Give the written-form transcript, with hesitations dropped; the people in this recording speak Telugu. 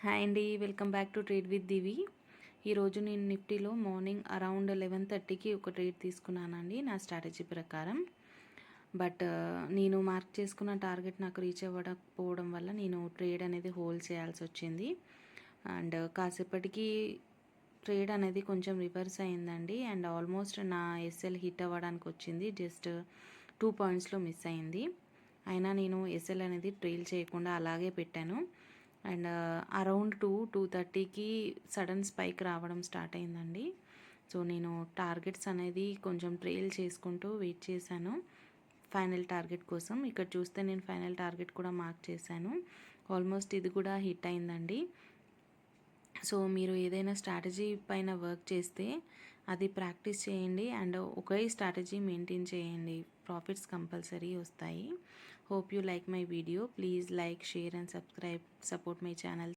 హాయ్ అండి, welcome back to trade with Divi. ఈరోజు నేను నిఫ్టీలో మార్నింగ్ అరౌండ్ 11:30కి ఒక ట్రేడ్ తీసుకున్నానండి నా స్ట్రాటజీ ప్రకారం. బట్ నేను మార్క్ చేసుకున్న టార్గెట్ నాకు రీచ్ అవ్వకపోవడం వల్ల నేను ట్రేడ్ అనేది హోల్డ్ చేయాల్సి వచ్చింది. అండ్ కాసేపటికి ట్రేడ్ అనేది కొంచెం రివర్స్ అయిందండి. అండ్ ఆల్మోస్ట్ నా ఎస్ఎల్ హిట్ అవ్వడానికి వచ్చింది, జస్ట్ 2 పాయింట్స్లో మిస్ అయింది. అయినా నేను ఎస్ఎల్ అనేది ట్రైల్ చేయకుండా అలాగే పెట్టాను. అండ్ అరౌండ్ 2:30కి సడన్ స్పైక్ రావడం స్టార్ట్ అయిందండి. సో నేను టార్గెట్స్ అనేది కొంచెం ట్రైల్ చేసుకుంటూ వెయిట్ చేశాను ఫైనల్ టార్గెట్ కోసం. ఇక్కడ చూస్తే నేను ఫైనల్ టార్గెట్ కూడా మార్క్ చేశాను. ఆల్మోస్ట్ ఇది కూడా హిట్ అయిందండి. సో మీరు ఏదైనా స్ట్రాటజీ పైన వర్క్ చేస్తే అది ప్రాక్టీస్ చేయండి అండ్ ఒకే స్ట్రాటజీ మెయింటైన్ చేయండి, ప్రాఫిట్స్ కంపల్సరీ వస్తాయి. Hope you like my video. Please like, share and subscribe, support my channel.